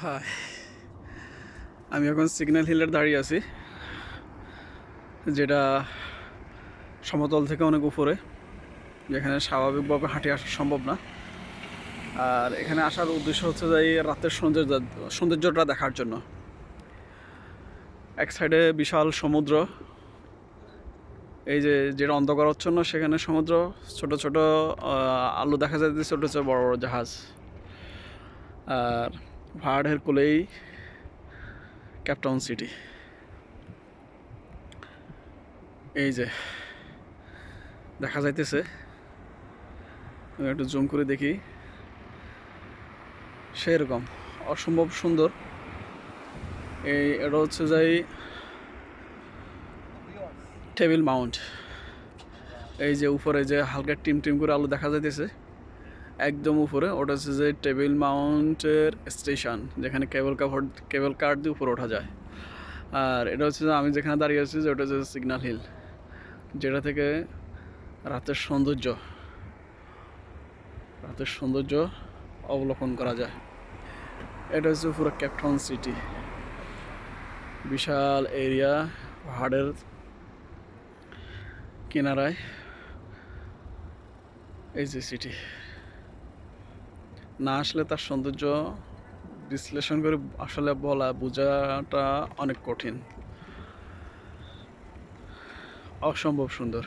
High, আমি এখন signal হিলের দাঁড়িয়ে আছি, যেটা সমতল থেকে অনেক উপরে, যেখানে স্বাভাবিকভাবে হাঁটে আসা সম্ভব না। আর এখানে আসার উদ্দেশ্য হচ্ছে যে এই রাতের সৌন্দর্যটা দেখার জন্য। এক সাইডে বিশাল সমুদ্র, এই যে যেটা অন্ধকারাচ্ছন্ন সেখানে সমুদ্র, ছোট ছোট আলু দেখা যাচ্ছে, ছোট ছোট বড় বড় জাহাজ। আর পাহাড়ের কোলেই ক্যাপটাউন সিটি। এই যে দেখা যাইতেছে, আমি একটু জুম করে দেখি, সেরকম অসম্ভব সুন্দর। এটা হচ্ছে যাই টেবিল মাউন্ট। এই যে উপরে যে হালকা টিম টিম করে আলো দেখা যাইতেছে, একদম উপরে ওটা হচ্ছে যে টেবিল মাউন্টের স্টেশন, যেখানে কেবল কার দিয়ে উপরে ওঠা যায়। আর এটা হচ্ছে যে আমি যেখানে দাঁড়িয়ে আছি, যে ওটা হচ্ছে সিগন্যাল হিল, যেটা থেকে রাতের সৌন্দর্য অবলোকন করা যায়। এটা হচ্ছে পুরো ক্যাপটাউন সিটি, বিশাল এরিয়া, পাহাড়ের কিনারায় এই যে সিটি। না আসলে তার সৌন্দর্য বিশ্লেষণ করে আসলে বোঝাটা অনেক কঠিন। অসম্ভব সুন্দর।